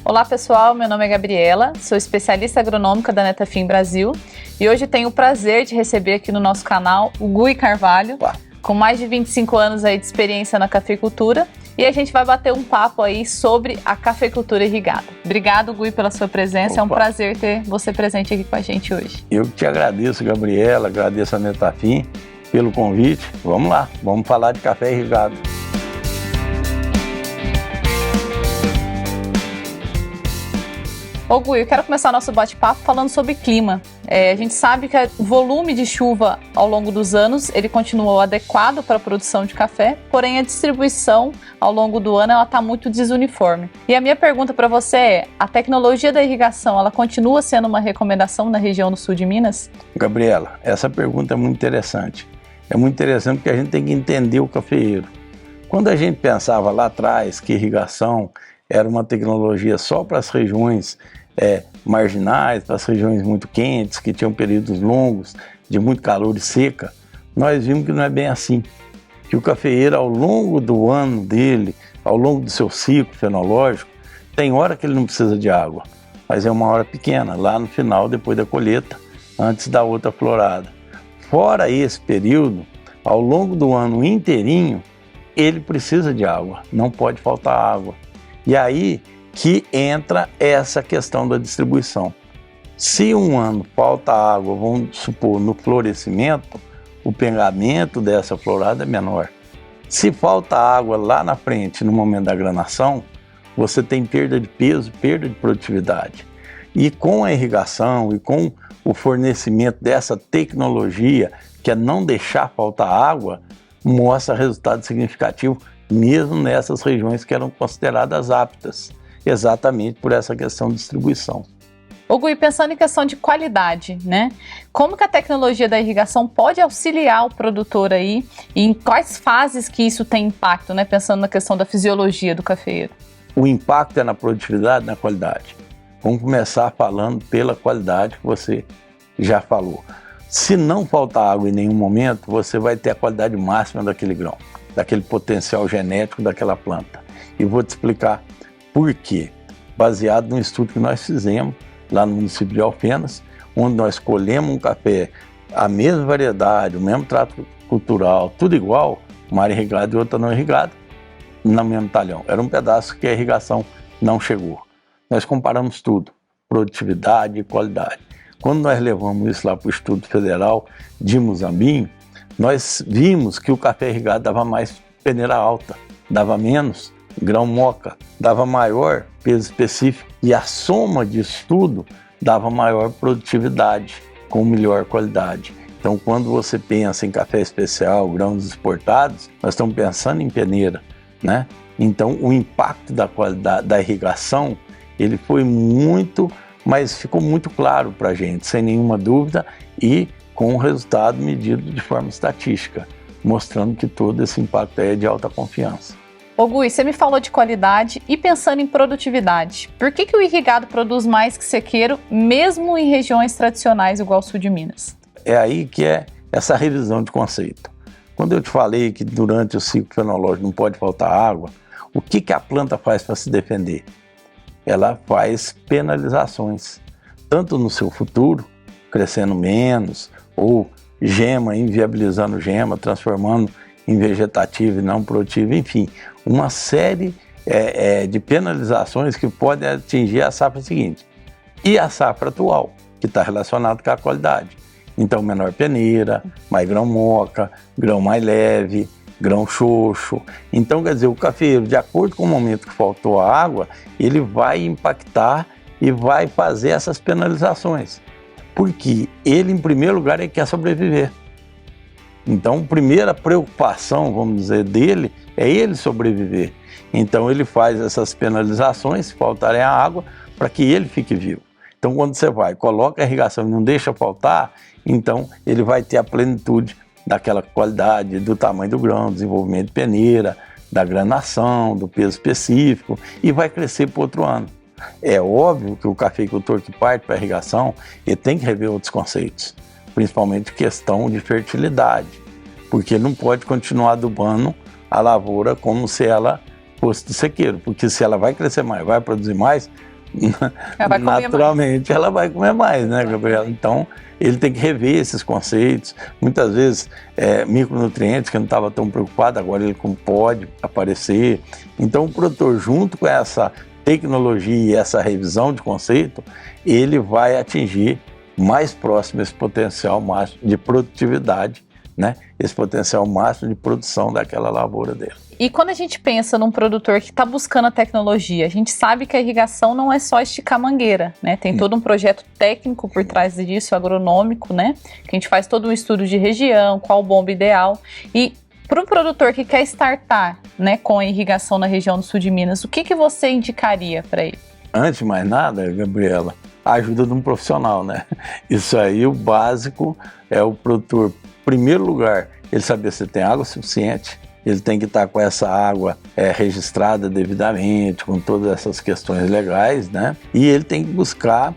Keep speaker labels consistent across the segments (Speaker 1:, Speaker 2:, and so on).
Speaker 1: Olá pessoal, meu nome é Gabriela, sou especialista agronômica da Netafim Brasil e hoje tenho o prazer de receber aqui no nosso canal o Gui Carvalho, com mais de 25 anos aí de experiência na cafeicultura, e a gente vai bater um papo aí sobre a cafeicultura irrigada. Obrigado, Gui, pela sua presença, é um prazer ter você presente aqui com a gente hoje.
Speaker 2: Eu que te agradeço, Gabriela, agradeço a Netafim pelo convite. Vamos lá, vamos falar de café irrigado.
Speaker 1: Ô Gui, eu quero começar nosso bate-papo falando sobre clima. A gente sabe que o volume de chuva ao longo dos anos, ele continuou adequado para a produção de café, porém a distribuição ao longo do ano está muito desuniforme. E a minha pergunta para você é, a tecnologia da irrigação, ela continua sendo uma recomendação na região do sul de Minas?
Speaker 2: Gabriela, essa pergunta é muito interessante. É muito interessante porque a gente tem que entender o cafeeiro. Quando a gente pensava lá atrás que irrigação era uma tecnologia só para as regiões marginais, para as regiões muito quentes, que tinham períodos longos de muito calor e seca, nós vimos que não é bem assim. Que o cafeeiro, ao longo do ano dele, ao longo do seu ciclo fenológico, tem hora que ele não precisa de água, mas é uma hora pequena, lá no final, depois da colheita, antes da outra florada. Fora esse período, ao longo do ano inteirinho, ele precisa de água, não pode faltar água. E aí que entra essa questão da distribuição. Se um ano falta água, vamos supor, no florescimento, o pegamento dessa florada é menor. Se falta água lá na frente, no momento da granação, você tem perda de peso, perda de produtividade. E com a irrigação e com o fornecimento dessa tecnologia, que é não deixar faltar água, mostra resultado significativo mesmo nessas regiões que eram consideradas aptas, exatamente por essa questão de distribuição.
Speaker 1: Ô Gui, pensando em questão de qualidade, né? Como que a tecnologia da irrigação pode auxiliar o produtor aí e em quais fases que isso tem impacto, né? Pensando na questão da fisiologia do cafeeiro.
Speaker 2: O impacto é na produtividade e na qualidade. Vamos começar falando pela qualidade que você já falou. Se não faltar água em nenhum momento, você vai ter a qualidade máxima daquele grão, daquele potencial genético daquela planta. E vou te explicar por quê. Baseado no estudo que nós fizemos lá no município de Alfenas, onde nós colhemos um café, a mesma variedade, o mesmo trato cultural, tudo igual, uma área irrigada e outra não irrigada, no mesmo talhão. Era um pedaço que a irrigação não chegou. Nós comparamos tudo, produtividade e qualidade. Quando nós levamos isso lá para o Instituto Federal de Muzambinho, nós vimos que o café irrigado dava mais peneira alta, dava menos grão moca, dava maior peso específico e a soma disso tudo dava maior produtividade, com melhor qualidade. Então, quando você pensa em café especial, grãos exportados, nós estamos pensando em peneira, né? Então, o impacto da qualidade da irrigação, ele foi muito, mas ficou muito claro para a gente, sem nenhuma dúvida, e com o resultado medido de forma estatística, mostrando que todo esse impacto é de alta confiança.
Speaker 1: Ô Gui, você me falou de qualidade e pensando em produtividade, por que o irrigado produz mais que sequeiro, mesmo em regiões tradicionais igual ao sul de Minas?
Speaker 2: É aí que é essa revisão de conceito. Quando eu te falei que durante o ciclo fenológico não pode faltar água, o que a planta faz para se defender? Ela faz penalizações, tanto no seu futuro, crescendo menos, ou gema, inviabilizando gema, transformando em vegetativo e não produtivo, enfim, uma série de penalizações que podem atingir a safra seguinte. E a safra atual, que está relacionada com a qualidade. Então, menor peneira, mais grão moca, grão mais leve, grão xoxo. Então, quer dizer, o cafeeiro, de acordo com o momento que faltou a água, ele vai impactar e vai fazer essas penalizações. Porque ele, em primeiro lugar, ele quer sobreviver. Então, a primeira preocupação, vamos dizer, dele é ele sobreviver. Então, ele faz essas penalizações, se faltarem a água, para que ele fique vivo. Então, quando você vai, coloca a irrigação e não deixa faltar, então ele vai ter a plenitude daquela qualidade, do tamanho do grão, desenvolvimento de peneira, da granação, do peso específico, e vai crescer para o outro ano. É óbvio que o cafeicultor que parte para a irrigação, ele tem que rever outros conceitos, principalmente questão de fertilidade, porque ele não pode continuar adubando a lavoura como se ela fosse do sequeiro, porque se ela vai crescer mais, vai produzir mais, naturalmente ela vai comer mais, né, Gabriela? Então, ele tem que rever esses conceitos. Muitas vezes, micronutrientes que não estava tão preocupado, agora ele pode aparecer. Então, o produtor, junto com essa tecnologia e essa revisão de conceito, ele vai atingir mais próximo esse potencial máximo de produtividade, né? Esse potencial máximo de produção daquela lavoura dele.
Speaker 1: E quando a gente pensa num produtor que está buscando a tecnologia, a gente sabe que a irrigação não é só esticar mangueira, né? Tem todo um projeto técnico por trás disso, agronômico, né? Que a gente faz todo um estudo de região, qual bomba ideal. E para um produtor que quer startar, né, com a irrigação na região do sul de Minas, o que você indicaria para ele?
Speaker 2: Antes de mais nada, Gabriela, a ajuda de um profissional, né? Isso aí, o básico é o produtor, em primeiro lugar, ele saber se tem água suficiente, ele tem que estar com essa água registrada devidamente, com todas essas questões legais, né? E ele tem que buscar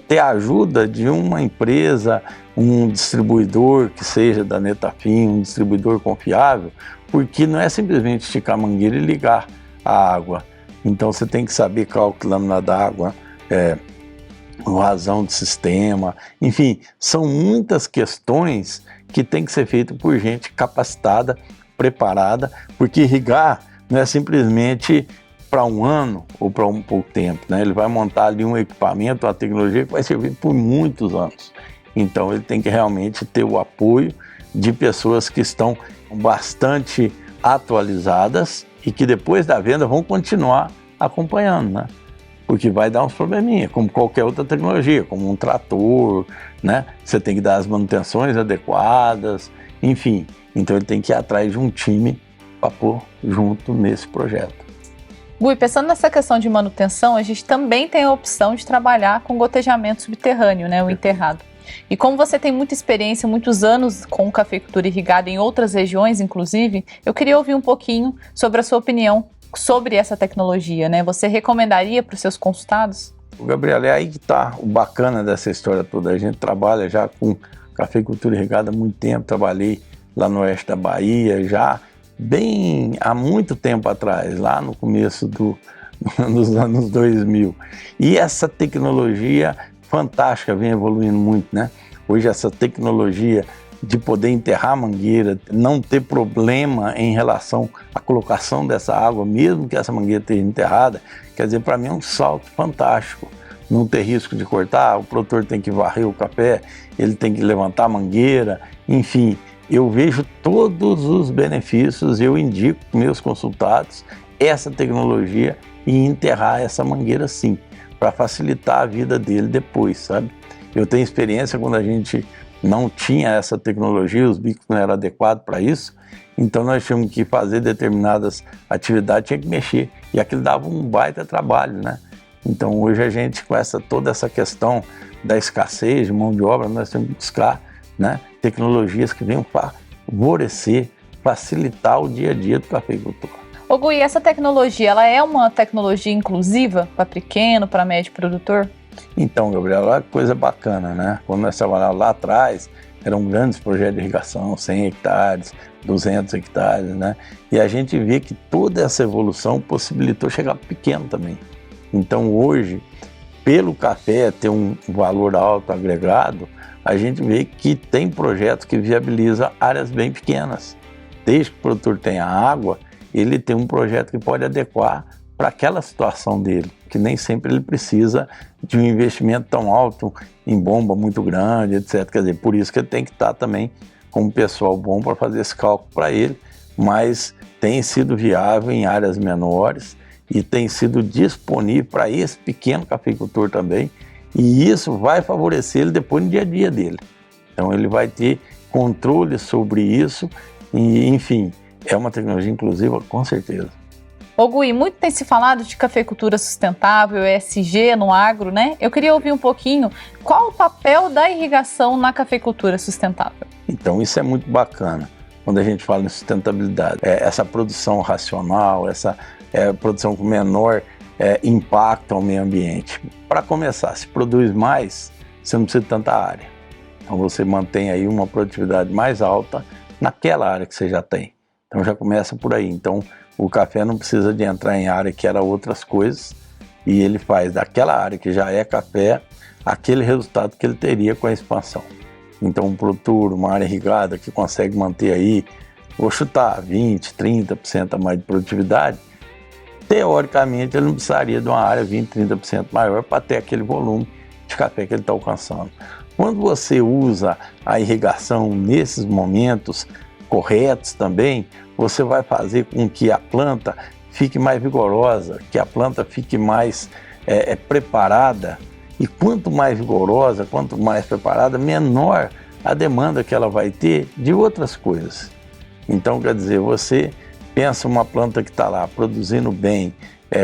Speaker 2: ter a ajuda de uma empresa, um distribuidor que seja da Netafim, um distribuidor confiável, porque não é simplesmente esticar a mangueira e ligar a água. Então você tem que saber cálculo de lâmina d'água, vazão do sistema, enfim, são muitas questões que tem que ser feito por gente capacitada, preparada, porque irrigar não é simplesmente para um ano ou para um pouco tempo, né? Ele vai montar ali um equipamento, uma tecnologia que vai servir por muitos anos. Então ele tem que realmente ter o apoio de pessoas que estão bastante atualizadas e que depois da venda vão continuar acompanhando, né? Porque vai dar uns probleminhas, como qualquer outra tecnologia, como um trator, né? Você tem que dar as manutenções adequadas, enfim. Então ele tem que ir atrás de um time para pôr junto nesse projeto.
Speaker 1: Gui, pensando nessa questão de manutenção, a gente também tem a opção de trabalhar com gotejamento subterrâneo, né, o enterrado. E como você tem muita experiência, muitos anos com cafeicultura irrigada em outras regiões, inclusive, eu queria ouvir um pouquinho sobre a sua opinião sobre essa tecnologia, né? Você recomendaria para os seus consultados?
Speaker 2: Gabriel, é aí que está o bacana dessa história toda. A gente trabalha já com cafeicultura irrigada há muito tempo, trabalhei lá no oeste da Bahia, já bem há muito tempo atrás, lá no começo dos anos 2000. E essa tecnologia fantástica vem evoluindo muito, né? Hoje essa tecnologia de poder enterrar a mangueira, não ter problema em relação à colocação dessa água, mesmo que essa mangueira esteja enterrada, quer dizer, para mim é um salto fantástico. Não ter risco de cortar, o produtor tem que varrer o café, ele tem que levantar a mangueira, enfim, eu vejo todos os benefícios, eu indico para meus consultados essa tecnologia e enterrar essa mangueira sim, para facilitar a vida dele depois, sabe? Eu tenho experiência quando a gente não tinha essa tecnologia, os bicos não eram adequados para isso, então nós tínhamos que fazer determinadas atividades, tinha que mexer, e aquilo dava um baita trabalho, né? Então hoje a gente, com toda essa questão da escassez de mão de obra, nós temos que buscar, né, tecnologias que venham favorecer, facilitar o dia a dia do cafeicultor.
Speaker 1: Ô Gui, essa tecnologia, ela é uma tecnologia inclusiva para pequeno, para médio produtor?
Speaker 2: Então, Gabriel, olha que coisa bacana, né? Quando nós trabalhávamos lá atrás, eram grandes projetos de irrigação, 100 hectares, 200 hectares, né? E a gente vê que toda essa evolução possibilitou chegar pequeno também. Então, hoje, pelo café ter um valor alto agregado, a gente vê que tem projetos que viabilizam áreas bem pequenas. Desde que o produtor tenha água, ele tem um projeto que pode adequar para aquela situação dele, que nem sempre ele precisa de um investimento tão alto em bomba muito grande, etc. Quer dizer, por isso que ele tem que estar também com um pessoal bom para fazer esse cálculo para ele, mas tem sido viável em áreas menores e tem sido disponível para esse pequeno cafeicultor também, e isso vai favorecer ele depois no dia a dia dele. Então ele vai ter controle sobre isso e, enfim, é uma tecnologia inclusiva com certeza.
Speaker 1: Ô Gui, muito tem se falado de cafeicultura sustentável, ESG no agro, né? Eu queria ouvir um pouquinho qual o papel da irrigação na cafeicultura sustentável.
Speaker 2: Então isso é muito bacana quando a gente fala em sustentabilidade. Essa produção racional, essa produção com menor impacto ao meio ambiente. Para começar, se produz mais, você não precisa de tanta área. Então você mantém aí uma produtividade mais alta naquela área que você já tem. Então já começa por aí. Então o café não precisa de entrar em área que era outras coisas, e ele faz daquela área que já é café, aquele resultado que ele teria com a expansão. Então um produtor, uma área irrigada que consegue manter aí, vou chutar 20%, 30% a mais de produtividade, teoricamente ele não precisaria de uma área 20%, 30% maior para ter aquele volume de café que ele está alcançando. Quando você usa a irrigação nesses momentos corretos também, você vai fazer com que a planta fique mais vigorosa, que a planta fique mais preparada, e quanto mais vigorosa, quanto mais preparada, menor a demanda que ela vai ter de outras coisas. Então, quer dizer, você pensa uma planta que está lá produzindo bem,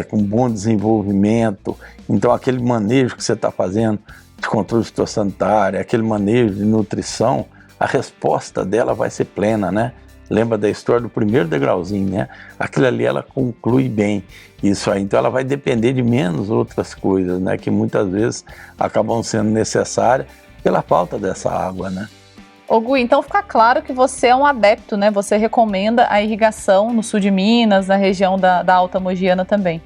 Speaker 2: com bom desenvolvimento, então aquele manejo que você está fazendo de controle fitossanitário, aquele manejo de nutrição, a resposta dela vai ser plena, né? Lembra da história do primeiro degrauzinho, né? Aquilo ali ela conclui bem isso aí, então ela vai depender de menos outras coisas, né? Que muitas vezes acabam sendo necessárias pela falta dessa água, né?
Speaker 1: Ô Gui, então fica claro que você é um adepto, né? Você recomenda a irrigação no sul de Minas, na região da Alta Mogiana também.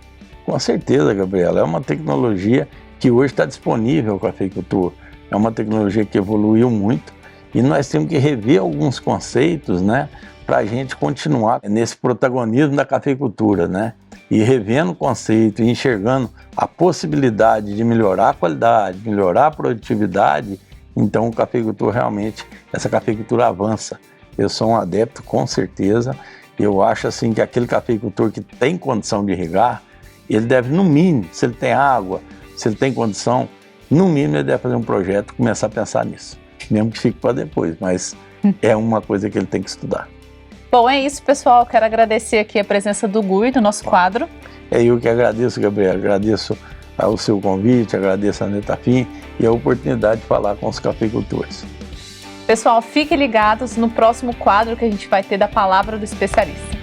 Speaker 2: Com certeza, Gabriela, é uma tecnologia que hoje está disponível com a cafeicultura. É uma tecnologia que evoluiu muito e nós temos que rever alguns conceitos, né? Para a gente continuar nesse protagonismo da cafeicultura, né? E revendo o conceito e enxergando a possibilidade de melhorar a qualidade, melhorar a produtividade, então o cafeicultor realmente, essa cafeicultura avança. Eu sou um adepto, com certeza. Eu acho assim que aquele cafeicultor que tem condição de irrigar, ele deve, no mínimo, se ele tem água, se ele tem condição, no mínimo ele deve fazer um projeto e começar a pensar nisso. Mesmo que fique para depois, mas é uma coisa que ele tem que estudar.
Speaker 1: Bom, é isso, pessoal. Quero agradecer aqui a presença do Gui no nosso quadro.
Speaker 2: É eu que agradeço, Gabriel. Agradeço o seu convite, agradeço a Netafim e a oportunidade de falar com os cafeicultores.
Speaker 1: Pessoal, fiquem ligados no próximo quadro que a gente vai ter da Palavra do Especialista.